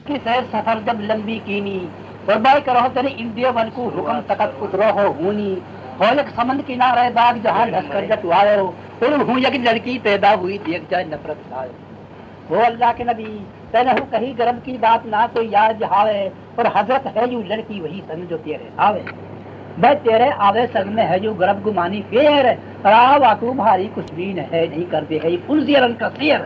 کہ سیر سفر جب لمبی کینی اور بائی کرو تیرے اندیو من کو حکم تکت اترو ہو ہونی ہو یک سمند کنارے باغ جہاں لشکر جٹ آئے ہو اور ہوں یک لڑکی پیدا ہوئی دیکھ جائے نفرت آئے وہ اللہ کے نبی تیرے ہوں کہیں گرم کی بات نہ کوئی یاد جہاوے اور حضرت ہے جو لڑکی وہی سن جو تیرے آوے بھائی تیرے آوے سن میں ہے جو گرب گمانی پھر راہ واقو بھاری کچھ بھی ہے نہیں کرتے ہے پل زیرن کا سیر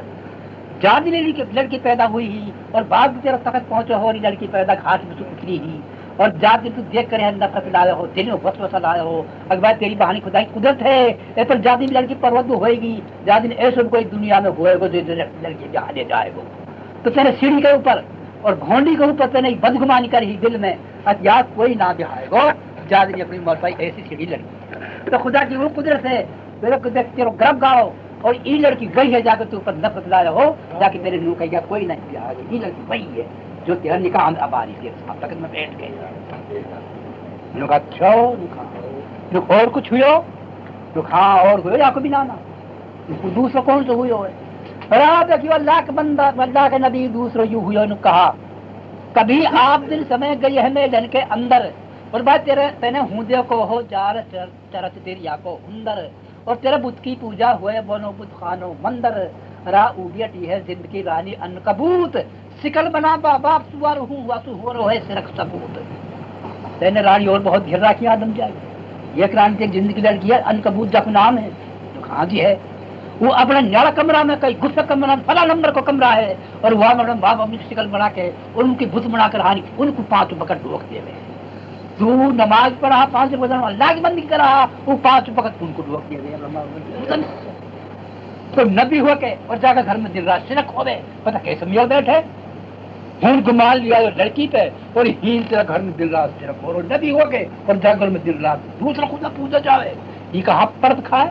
جاد لڑکی پیدا ہوئی ہی اور بعد بھی تیرا تخت پہنچا ہو لڑکی پیدا گھاٹ میں اتری ہی اور جاد دن تو دیکھ کر نفرت لایا ہو دل میں وسوسہ لایا ہو اگر تیری بہانی خدا کی قدرت ہے اے پر جاد لڑکی پرود ہوئے گی جاد دن ایسے کوئی دنیا میں ہوئے گا جو لڑکی جہاں لے جائے گا تو تیرے سیڑھی کے اوپر اور گھونڈی کے اوپر تینے بدگمانی کر ہی دل میں یاد کوئی نہ بہائے گا جاد دن اپنی موت پائی ایسی سیڑھی لڑکی تو خدا کی وہ قدرت ہے تیرا گرب گاؤ اور یہ لڑکی گئی ہے جا کے تو اوپر نفرت لایا ہو جا کے میرے منہ کہا کوئی نہیں کیا یہ لڑکی وہی ہے جو تیرا نکاح اب آ رہی تھی اب تک میں بیٹھ گئے اچھا اور کچھ ہوئے ہاں اور ہوئے یا کو بھی لانا دوسرا کون سا ہوئے ہوئے رات دیکھیے اللہ کے بندہ اللہ کے نبی دوسرا یوں ہوئے نے کہا کبھی آپ دن سمے گئی ہے میدان کے اندر اور بات تیرے ہوں کو ہو جار چرچ تیری کو ہندر اور تیرے بدھ کی پوجا ہوئے بنو بدھ خانو مندر را اوبیٹی ہے زندگی رانی انکبوت سکل بنا باپ سوار ہوں واسو ہو روئے سرک سبوت تینے رانی اور بہت گھر راکی آدم جائے ایک رانی تیک زندگی لڑکی ہے انکبوت جا کو نام ہے جو کہاں جی ہے وہ اپنا نیارا کمرہ میں کئی گفت کمرہ فلا نمبر کو کمرہ ہے اور وہاں مطلب باپ اپنی شکل بنا کے ان کی بت بنا کر رانی ان کو 5 وقت ڈوک دے ہوئے تو نماز پڑھا 5 وقت اللہ کی بندگی کر رہا وہ 5 وقت ان کو ڈوک دے ہوئے تو نبی ہو کے اور جا کر گھر میں دن رات سنک ہو گئے پتہ کیسے میل بیٹھے ہوں گمال لیا لڑکی پہ اور ہین تیرا گھر میں دن رات سنک ہو اور نبی ہو کے اور جا گھر میں دن رات دوسرا خدا پوجا جاوے یہ کہاں پرد کھائے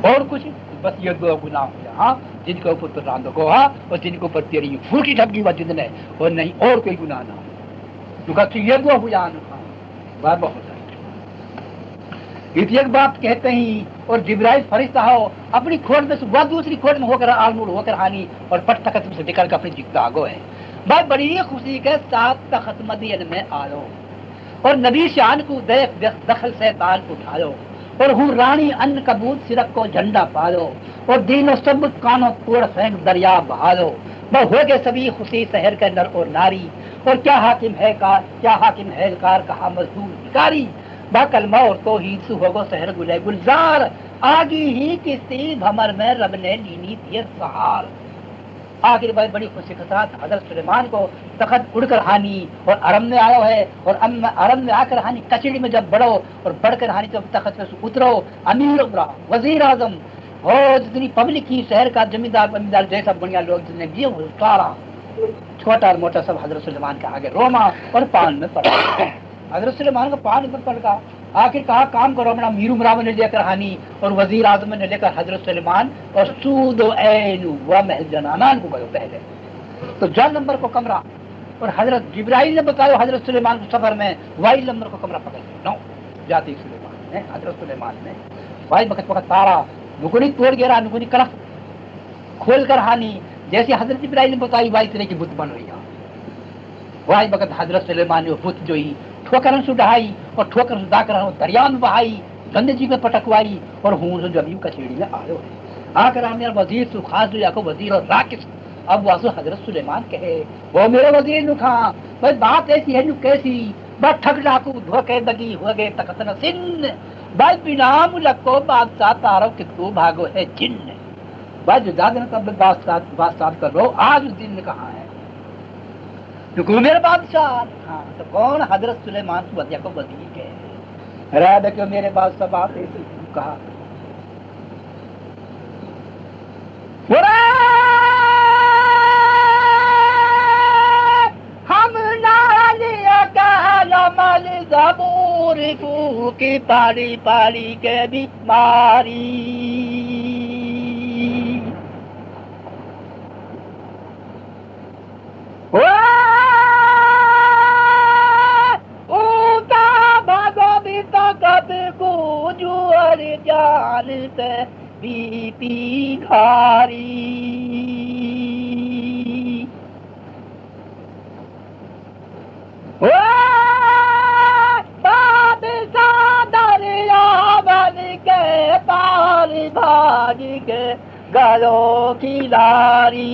اور کچھ بس یہ 2 گناہ ہو جہاں جن کے اوپر تو راندو کو ہاں اور جن کے اوپر تیری پھوٹی ٹھپکی ہوا جتنے اور نہیں اور کوئی گناہ نہ تو کہتے یہ 2 ہو جان بار بہت ایک بات کہتے ہیں اور جبرائیل فرشتہ ہو اپنی کھوٹ میں سے وہ دوسری کھوٹ میں ہو کر آلمول ہو کر ہانی اور پٹ تخت میں سے نکل کر اپنی جگہ آگو ہے بھائی بڑی خوشی کے ساتھ تخت مدین میں آلو اور نبی شان کو دیکھ دخل سے تال اٹھالو اور ہوں رانی ان کبوت سرک کو جھنڈا پالو اور دین و سب کانوں کوڑ پھینک دریا بہالو وہ ہو گئے سبھی خوشی شہر کے نر اور ناری اور کیا حاکم ہے کار کیا حاکم ہے کار کہا مزدور بھکاری با کلمہ اور توحید سے ہوگو شہر گلے گلزار آگی ہی کسی بھمر میں رب نے لینی تھی سہار آخر بھائی بڑی خوشی کے ساتھ حضرت سلیمان کو تخت اڑ کر ہانی اور ارم میں آیا ہے اور ارم میں آ کر ہانی کچڑی میں جب بڑھو اور بڑھ کر ہانی جب تخت سے اترو امیر عمرہ وزیر اعظم اور جتنی پبلک کی شہر کا زمیندار جیسا بنیا لوگ جتنے بھی سارا چھوٹا اور موٹا سب حضرت سلیمان کے آگے روما اور پان میں پڑا حضرت سلیمان کا پان پر پڑ گا آخر کہا کام کرو اپنا میر عمرہ نے لے کر ہانی اور وزیر اعظم نے لے کر حضرت سلیمان اور سود و عین و محل جنانان کو گئے پہلے تو جن نمبر کو کمرہ اور حضرت جبرائیل نے بتایا حضرت سلیمان کو سفر میں وائی نمبر کو کمرہ پکڑ نو جاتی سلیمان نے حضرت سلیمان نے وائی وقت تارا نکنی توڑ گیا نکنی کلف کھول کر ہانی جیسے حضرت جبرائیل نے بتائی وائی طرح کی بت بن ہوئی وائی وقت حضرت سلیمان نے بت جوئی ٹھوکر سے ڈھائی اور ٹھوکر سے ڈا کر دریا میں بہائی گندے جی میں پٹکوائی اور ہوں سے جب کچیڑی میں آئے آ کر ہم نے وزیر تو خاص یا کو وزیر اور راکس اب واسو حضرت سلیمان کہے وہ میرے وزیر نو کھا بس بات ایسی ہے نو کیسی بس ٹھگ ڈاکو دھوکے دگی ہو گئے تختن سن بس بنا ملک کو بادشاہ تارو کتو بھاگو ہے جن بس جو زیادہ تب بادشاہ کر رہو آج اس دن نے کہا ہے کیونکہ میرے بادشاہ ہاں تو کون حضرت سلیمان تو وزیر کو وزیر کے رہا کہ میرے بادشاہ بات ایسی کہا ہم نالیا کا مل زبور کی پاڑی پاڑی کے بیماری جانتے بی پی کھاری کے گالوں کی لاری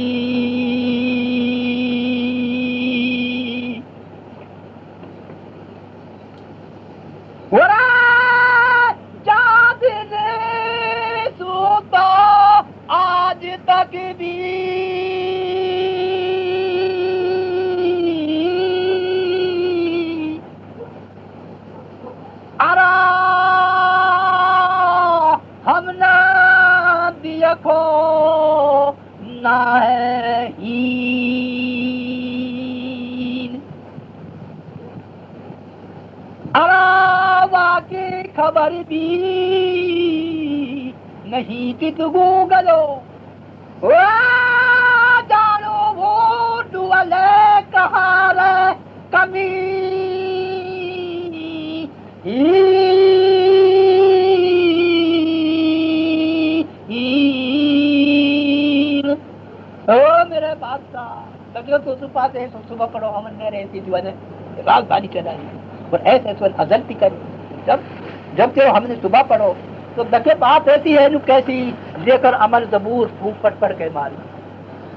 جادن سوتا آج تک بھی ارا ہم نہ دیکھو نہ ہے ہین ارا واقعی خبر بھی نہیں کہ تو گوگلو جانو وہ ڈولے کہاں رہ کمی میرے بادشاہ لگے تو پاتے ہیں صبح پڑھو ہم نے رہتی جو ہے راز بانی چلائی اور ایسے ازل بھی کری جب کہ ہم نے صبح پڑھو تو دکھے بات ایسی ہے جو کیسی لے کر عمل زبور پھوک پٹ پڑ کے ماری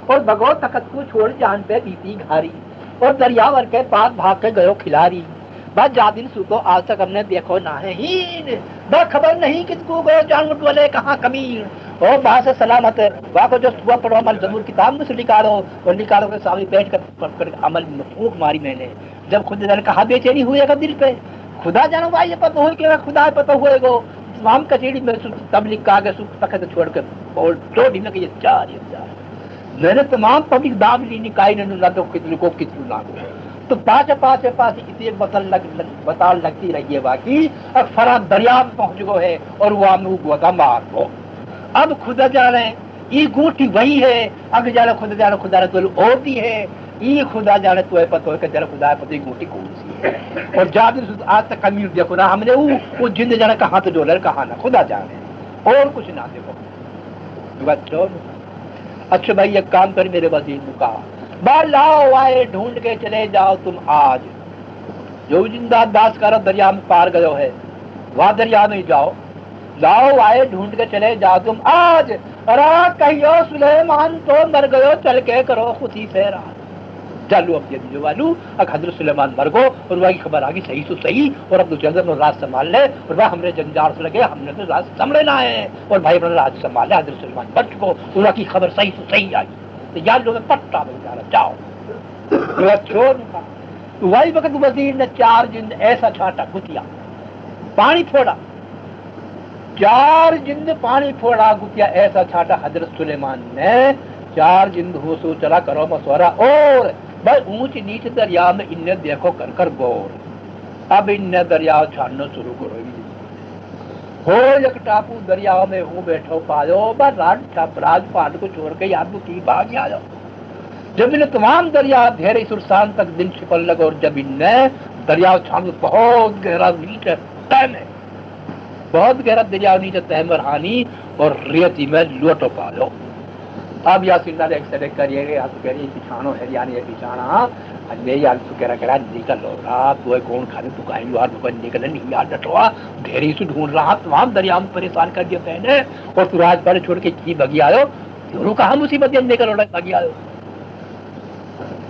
اور بغور تخت کو چھوڑ جان پہ بیتی گھاری اور دریاور کے پاس بھاگ کے گئے کھلاری بس جادن سوتو آج تک ہم نے دیکھو نہ ہے ہین بس خبر نہیں کس کو گئے جانور والے کہاں کمین اور وہاں سے سلامت وہاں کو جو صبح پڑھو عمل زبور کتاب میں سے نکالو اور نکالو کے سامنے بیٹھ کر پڑھ کر عمل میں پھوک ماری میں نے جب خود نے کہا بے چینی ہوئے گا دل پہ خدا جانو بھائی یہ پتہ ہوئے کہ خدا پتہ ہوئے گو تمام کچیری میں تبلیغ کا آگے تخت چھوڑ کے اور دو دن کہ یہ چار میں نے تمام پبلک دام لی نکائی نے نہ تو کتنے کو کتنے نہ کو تو پاس اسی ایک بطال لگتی رہی ہے باقی اب فرا دریا میں پہنچ گو ہے اور وہ آمنو گودا مار گو اب خدا جانے یہ گوٹی وہی ہے اگر جانے خدا نے تو اور دی ہے یہ خدا جانے تو ہے پتہ ہے کہ جانے خدا ہے پتہ ہے گوٹی کون سی ہے اور جادر آج تک کمی دیکھو نا ہم نے وہ جند جانا کہاں تو ڈولر کہاں نہ خدا جانے اور کچھ نہ دیکھو اچھا بھائی ایک کام کر میرے وزیر نے کہا بار لاؤ آئے ڈھونڈ کے چلے جاؤ تم آج جو زندہ داس کر دریا میں پار گئے ہے وہاں دریا میں جاؤ لاؤ آئے ڈھونڈ کے چلے جاؤ تم آج رات کہیو سلیمان تو مر گئے چل کے کرو خودی سے رات چلو اب یہ والو حضرت سلیمان مر گو اور وہاں کی خبر آگی صحیح تو صحیح اور اب دوسرے نے راز سنبھال لے اور وہ ہمارے جنجال سے لگے ہم نے تو راز سنبھلنا ہے اور بھائی اپنا راز سنبھال لے حضرت سلیمان بچ کو وہاں کی خبر صحیح تو صحیح آئی تو یار لوگ پٹا بن جا رہا جاؤ چھوڑ وہی وقت وزیر نے چار جند ایسا چھاٹا گتیا پانی پھوڑا چار جند پانی پھوڑا گتیا ایسا چھاٹا حضرت سلیمان نے چار جند ہو سو چلا کرو مشورہ اور بھائی اونچ نیچ دریا میں انہیں دیکھو کر کر غور اب انہیں دریا چھاننا شروع کرو ہو ایک ٹاپو دریا میں ہوں بیٹھو پاؤ بس راج پاٹ کو چھوڑ کے یاد کی بھاگ آ جاؤ جب انہیں تمام دریا دھیرے سرسان تک دن چھپن لگا اور جب انہیں دریا چھان بہت گہرا نیچے تہم ہے بہت گہرا دریا نیچے تہم رہانی اور ریتی میں لوٹو پاؤ اب یا سننا ایک سڑک کریے گا تو کہہ رہی پچھاڑو ہے یعنی یہ پچھاڑا میری آج تو کہہ رہا نکل لو رہا تو کون کھانے تو کہیں یار نکل نہیں یار ڈٹوا دھیرے سے ڈھونڈ رہا تمام دریا میں پریشان کر دیا میں نے اور تو راج پر چھوڑ کے کی بگی آئے ہو کہاں مصیبت نکل بگی آئے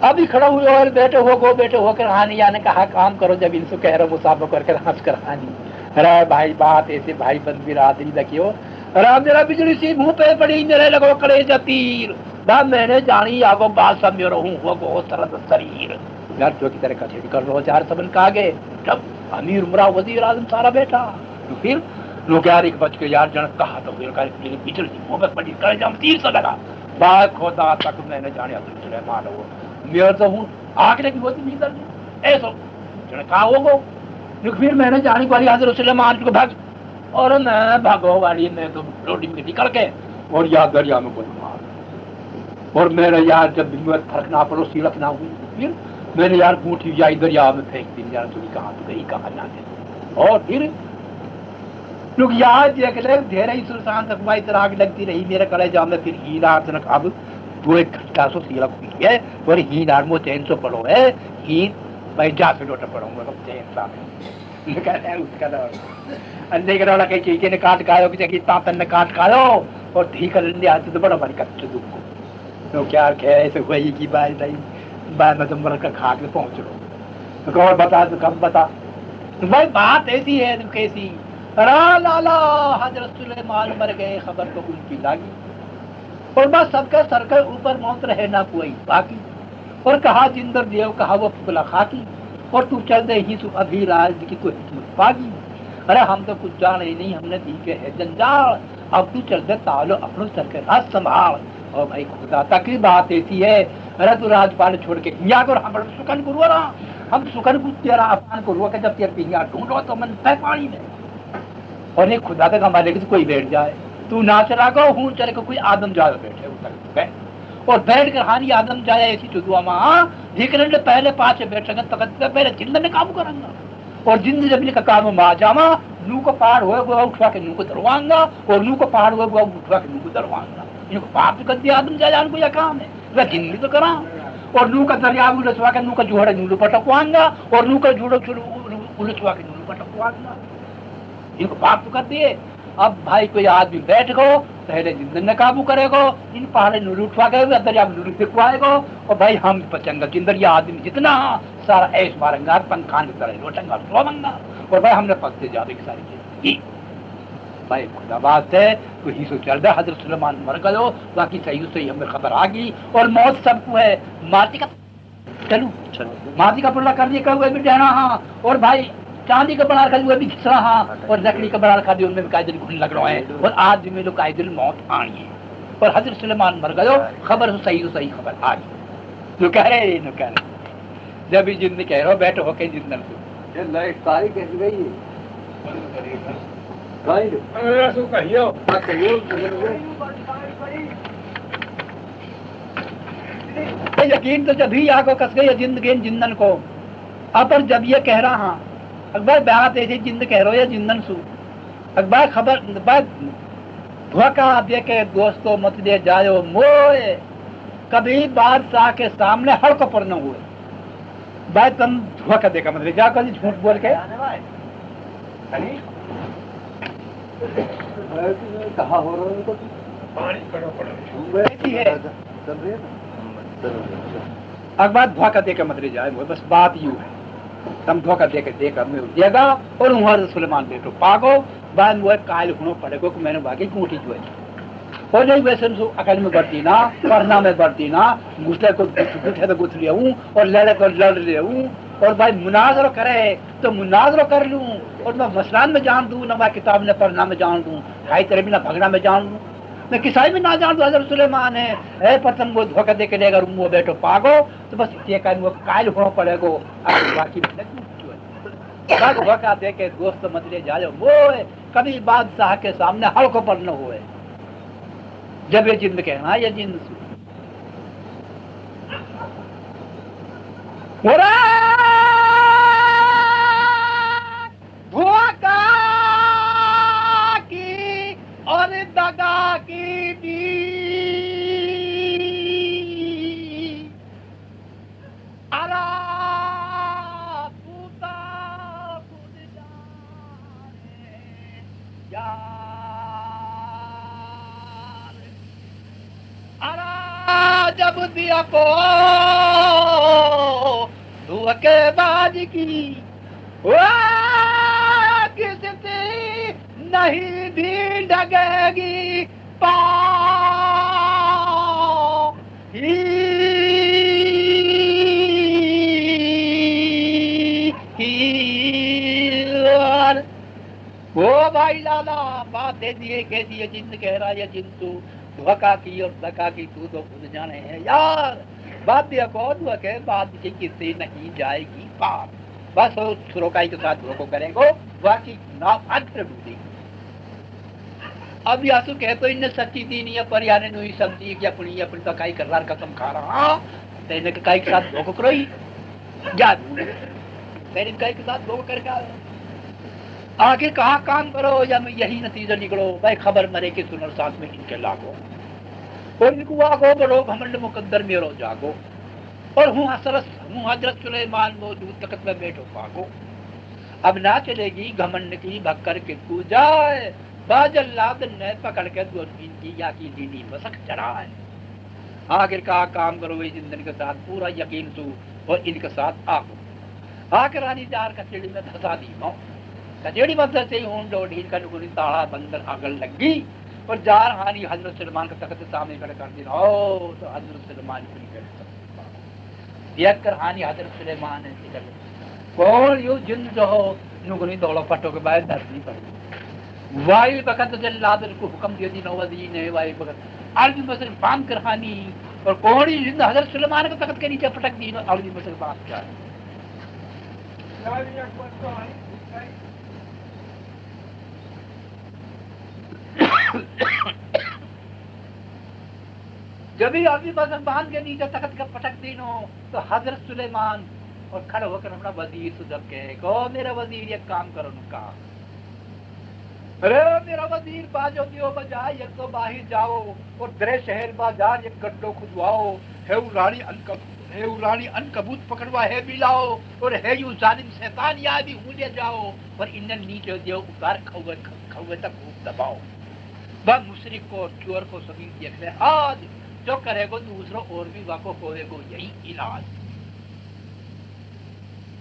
ابھی کھڑا ہوئے اور بیٹے ہو کر ہانی نے کہا کام کرو جب ان سے کہہ رہا مسافر کر کے ہنس کر ہانی ارے بھائی بات ایسے بھائی بند بھی رات نہیں رکھیو ارے میرا بجلی سی منہ پہ پڑی میرے لگو کڑے جتیر نہ میں نے جانی آگو بات سمجھ رہوں ہوا بہت سرد شریر یار جو کی طرح کا چھیڑ کر رہو چار سبن کا آگے جب امیر عمرہ وزیر اعظم سارا بیٹھا تو پھر لوگ یار ایک بچ کے یار جنک کہا تو پھر بجلی سی منہ پہ پڑی کر جام تیر سے لگا بات خدا تک میں نے جانے عبد سلیمان ہو میرے تو ہوں آگے کی بہت نہیں درد ایسا جنک کہا ہوگو پھر میں نے جانے والی حضرت سلیمان کو بھگ اور میں بھگو والی میں تو روڈی میں نکل کے اور یاد دریا میں کوئی مار اور میرے یار جب فرق نہ پڑو سیرت نہ ہوئی پھر میں نے یار گوٹھی جائی دریا میں پھینک دی یار تھی کہاں تو گئی کہاں نہ دے اور پھر لوگ یاد دیکھ لے دھیرے ہی سلطان تک مائی طرح آگ لگتی رہی میرے کڑے جام میں پھر ہی نار تنک اب وہ ایک گھٹا سو سیرت ہوئی ہے اور ہی نار مو چین سو پڑھو ہے ہی میں جا سے ڈوٹا پڑھوں گا چین سا اس کا اندے کروڑا کئی چیزیں نے کاٹ کھاؤ کہ جگہ تاطن نے کاٹ کھاؤ اور ٹھیک کر لے آتے تو بڑا بڑی کچھ دکھ کو تو کیا کہ ایسے ہوئی کی بات نہیں بعد میں تم کا کھا کے پہنچ رہو تو اور بتا تو کب بتا بھائی بات ایسی ہے کیسی لالا حضرت سلیمان مر گئے خبر تو ان کی لاگی اور بس سب کا سر کے اوپر موت رہے نہ کوئی باقی اور کہا جندر دیو کہا وہ پتلا خاکی اور تو چل دے ہی سو ابھی راج کی کوئی حکمت پاگی ارے ہم تو کچھ جانے ہی نہیں ہم نے دی کے ہے جنجال اب تو چل دے تالو اپنوں سر کے راج سنبھال اور بھائی خدا تک کی بات ایسی ہے ارے تو راجپال چھوڑ کے کیا کر ہم سکن کرو رہا ہم سکن کو تیرا افغان کو رو کے جب تیر پہیا ڈھونڈو تو من پہ پانی میں اور ایک خدا تک ہمارے لیے کوئی بیٹھ جائے تو نہ چلا گو ہوں چلے کو کوئی آدم جائے بیٹھے اور بیٹھ کر ہانی آدم جائے ایسی تو دعا ماں لیکن پہلے پاچے بیٹھ سکیں تک پہلے جند میں کام کروں گا اور جند جب کا کام ماں جاما نو کو پار ہوئے وہ اٹھوا کے نو کو دروائیں گا اور نو کو پار ہوئے وہ اٹھوا کے نو کو دروائیں گا ان کو پار تو کر دیا آدم جائے جان کو یہ کام ہے وہ جند بھی تو کرا اور نو کا دریا الچوا کے نو کا جوڑے نو پٹکوائیں گا اور نو کا جوڑو الچوا کے نو پٹکوائیں گا ان کو پاپ تو کر دیے اب بھائی کوئی آدمی بیٹھ گو پہلے زندن نے قابو کرے گو ان پہاڑے نور اٹھوا گئے ہوئے دریا میں نور دکھوائے گو اور بھائی ہم پچنگا جندر یہ آدمی جتنا سارا ایس ماریں گا پنکھان کی طرح لوٹیں گا سویں گا اور بھائی ہم نے پستے جانے کی ساری چیز بھائی خدا بات ہے کوئی ہی سو چل رہا حضرت سلیمان مر گئے باقی صحیح ہمیں خبر آ گئی اور موت سب کو ہے مارتی کا چلو مارتی کا پلڑا کر دیا کہ بھی رہنا ہاں اور بھائی چاندی کا بنا رکھا وہ بھی کھس رہا اور لکڑی کا بنا رکھا ان میں بھی قائدل گھن لگ رہا ہے اور آج میں جو قائدل موت آنی ہے اور حضرت سلیمان مر گئے خبر صحیح خبر آ گئی جو کہہ رہے جب بھی جن کہہ رہا بیٹھو ہو کے جن یقین تو جبھی آ کو کس گئی زندگی جندن کو اب جب یہ کہہ رہا ہاں اکبر بات ایسی جند کہہ رہو یا جندن سو اکبر خبر دھوکہ دے کے دوستوں مت دے جاؤ موئے کبھی بادشاہ کے سامنے ہڑک پر نہ ہوئے بھائی تم دھوکہ دے کا مطلب جا کر جھوٹ بول کے کہا ہو رہا اکبر دھوکہ دے کے مطلب جائے بس بات یوں ہے تم دھوکہ دے کے دیکھ میں دے گا اور حضرت سلیمان بیٹو پاگو بعد میں قائل ہونا پڑے گا کہ میں نے باقی گھونٹی جو ہے اور نہیں ویسے عقل میں بڑھتی نہ پڑھنا میں بڑھتی نہ گھسلے کو گھٹے تو گھس لیا ہوں اور لڑے کو لڑ لیا ہوں اور بھائی مناظر کرے تو مناظر کر لوں اور میں مسلان میں جان دوں نہ میں کتاب میں پڑھنا میں جان دوں بھائی تیرے بھی نہ بھگنا میں جان دوں میں کسائی میں نہ جان دوں حضرت سلیمان ہے اے پر تم وہ دھوکہ دے کے لے گا وہ بیٹو پاگو تو بس یہ کہ وہ قائل ہونا پڑے گا باقی دھوکہ دے کے دوست مت لے جائے وہ کبھی بادشاہ کے سامنے ہڑکو پر نہ ہوئے جب یہ جند کہنا یہ جند دھوکہ کی اور دگا کی دی جب دیا کو دھوکے باز کی کسی نہیں بھی ڈگے گی پاؤ وہ بھائی لالا بات دے دیے کیسی ہے جن کہہ رہا ہے جن تو دھوکہ کی اور دھکا کی تو خود جانے ہیں یار بات دیا کو دھوکے بات کسی نہیں جائے گی پار بس سروکائی کے ساتھ دھوکو کریں گو باقی نافذ ڈوبی اب یاسو کہ تو انہیں سچی دینی ہے پر یعنی نوئی سمجھی کہ اپنی تکائی کرار قسم کھا رہا تینے کائی کے ساتھ دھوکو کروئی یاد تینے کائی کے ساتھ دھوکو کر کے آخر کہاں کام کرو یا میں یہی نتیجہ نکلو بھائی خبر مرے کے سنر ساتھ میں ان کے لاگو اور ان کو آگو بڑو گھمنڈ مقدر میرو جاگو اور ہوں حضرت سلیمان موجود تخت میں بیٹھو پاگو اب نہ چلے گی گھمنڈ کی بھکر کے کو جائے، باج اللہ نے پکڑ کے دو ان کی یا کی دینی مسک چڑھائے۔ آخر کا کام کرو اس ان کے ساتھ پورا یقین سو اور ان کے ساتھ آگو۔ آخر آنی چار کچیڑی میں دھسا دی ماں کچیڑی مدد سے ہوں ڈو ڈھیل کا نکلی تاڑا بندر اگل لگی اور جار ہانی حضرت سلمان کا تخت سامنے کھڑے کر دی او تو حضرت سلمان کی دیکھ کر ہانی حضرت سلیمان نے کون یو جن جو ہو نگنی دوڑو پٹو کے باہر دھرتی پڑی وائی وقت جلاد کو حکم دیا دی نوزی نے وائی وقت عالمی مسئل فام کر ہانی اور کوڑی جن حضرت سلیمان کا تخت کے نیچے پٹک دی عالمی مسئل فام کیا ہے جبھی عالمی مسئل باندھ کے نیچے تخت کا پٹک دینو تو حضرت سلیمان اور کھڑا ہو کر اپنا وزیر سے جب کہے کہ میرا وزیر یہ کام کرو ان کا ارے میرا وزیر باجو دیو بجائے یک تو باہر جاؤ اور درے شہر بازار یک گڈو کھدواؤ ہے وہ رانی عنکبوت پکڑوا ہے بھی لاؤ اور ہے یوں ظالم شیطان یا بھی ہوں لے جاؤ اور انن نیچے دیو اتار کھوے تک خوب دباؤ با مشرک کو چور کو سبھی دیکھ لے آج جو کرے گو دوسروں اور بھی واقع ہوئے گو یہی علاج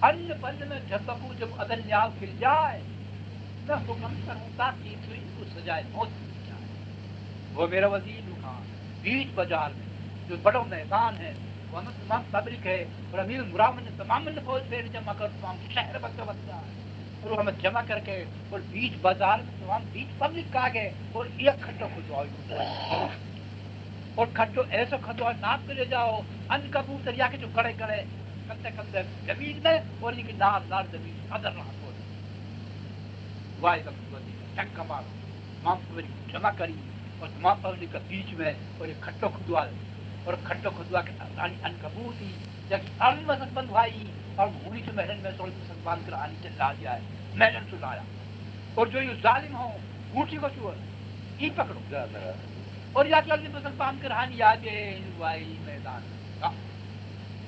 ان پل میں جھپکو جب عدل نیاو کھل جائے میں حکم کروں تاکہ تو ان کو سجائے موت مل جائے وہ میرا وزیر خان بیچ بازار میں جو بڑا میدان ہے وہ میں تمام پبلک ہے اور امیر مرامن نے تمام فوج پھیر جمع کر تمام شہر بچہ بچہ اور وہ ہمیں جمع کر کے اور بیچ بازار میں تمام بیچ پبلک کا گئے اور ایک کھٹو کھدواؤ اور کھٹو ایسا کھدوا ناپ کے لے جاؤ ان کبوتر یا کے جو کڑے کڑے کندے کندے زمین میں اور ان کی نار نار زمین ادر رہا ہو واحد چنکا مارو تمام پبلک جمع کری اور تمام پبلک کا بیچ میں اور یہ کھٹو کھدوا اور کھٹو کھدوا کے ان کبوتی جب ان مسک بندھوائی اور گھوڑی سے محل میں سوڑ مسک باندھ کر آنی چلا دیا ہے محل سے لایا اور جو یہ ظالم ہو گوٹھی کو چور ای پکڑو اور یا چل مسک باندھ کر آنی یاد وائی میدان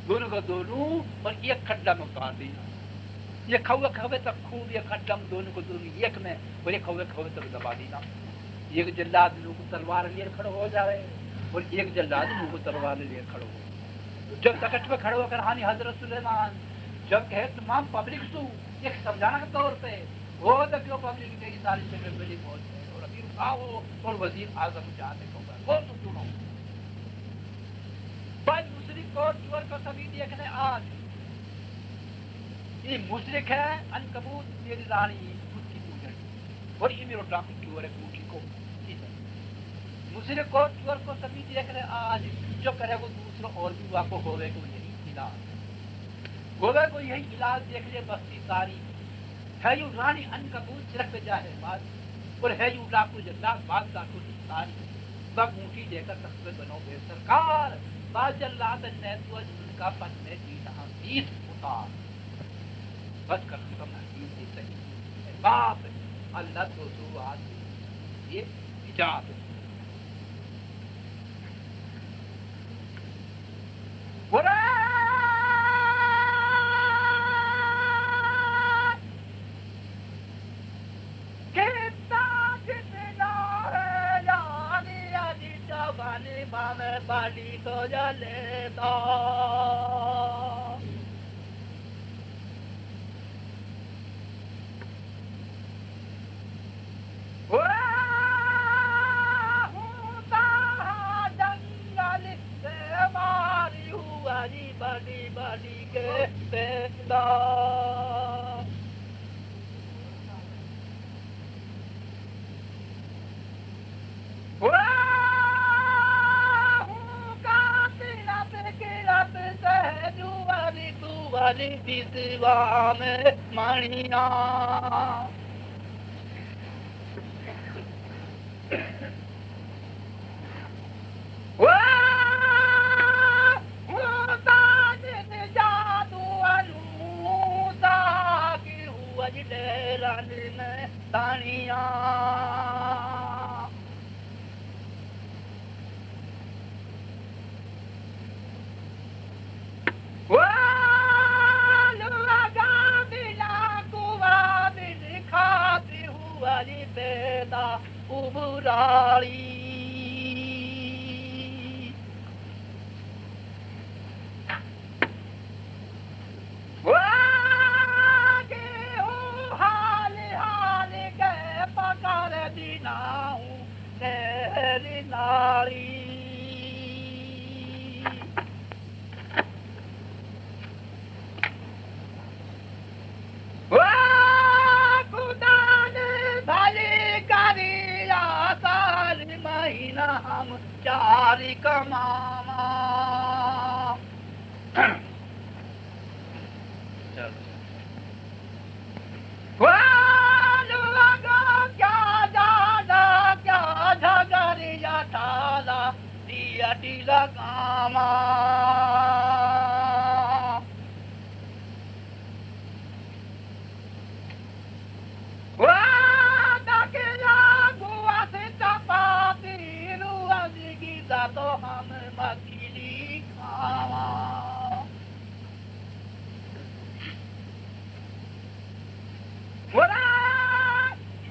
دونوں کو دونوں اور ایک کھڈا میں اتار دینا یہ کھوے تک خوب یہ کھڈا دونوں کو دونوں ایک میں اور یہ کھوے تک دبا دینا ایک جلاد لوگ کو تلوار لیے کھڑے ہو جا رہے اور ایک جلاد لوگ کو تلوار لیے کھڑے ہو جب تکٹ پہ کھڑے ہو کر ہانی حضرت سلیمان جب کہے تمام پبلک سو ایک سمجھانا کے طور پہ وہ تک پبلک میری ساری سے بڑی موت ہے اور امیر آؤ اور وزیر اعظم جاتے کو وہ تو سنو بھائی مشرق کو چور کو سبھی دیکھنے آج یہ مشرق ہے عنکبوت میری رانی خود کی پوجن اور یہ میرا ڈاکو چور ہے کوٹھی کو مشرق کو چور کو سبھی دیکھنے آج جو کرے وہ دوسروں اور بھی واقع ہوئے کو یہی علاج ہوئے کو یہی علاج دیکھ لے بستی ساری ہے یوں رانی عنکبوت صرف پہ جاہے بات اور ہے یوں ڈاکو جلاد بات ڈاکو ساری بگ اونٹی دے کر تخت پہ بنو بے سرکار باج اللہ نے تو ان کا پن میں دینا 20 اتار بس کر ختم حدیث دی صحیح باپ اللہ تو سو آج یہ حجاب برا بالی تو جلے تو جنگل سے ماری ہوا جی بڑی بڑی کے پیدا والی دیوا میں مانیاں جادو انوتا کی ہوا جی ڈیرانی میں تانیاں براڑی حال حال کے پکڑ دینا تیری ناڑی خدا نے بھلی کری آسان مہینہ ہم چاری کماما کیا جانا کیا جھگڑیا ٹھالا دیا ٹیلا کاما تو ہم مچھلی کھاوا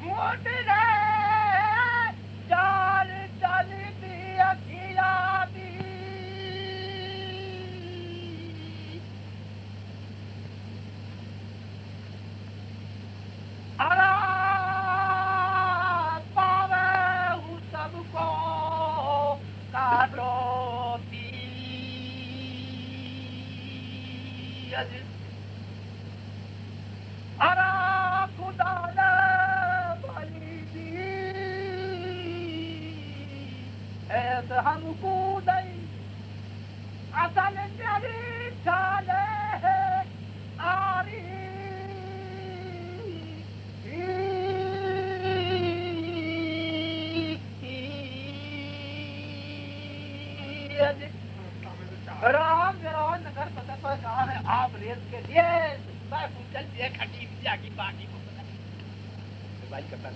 موٹ رے چال چلتی اکھیا دی خدا نے بھلی دی ایس ہم کو دئی اصل تیری چالے آری رام نگر پتہ پر کہاں ہے آپ ریس کے لیے میں پوچھل دیے کھٹی بجا کی باقی کو پتہ نہیں بھائی کرتا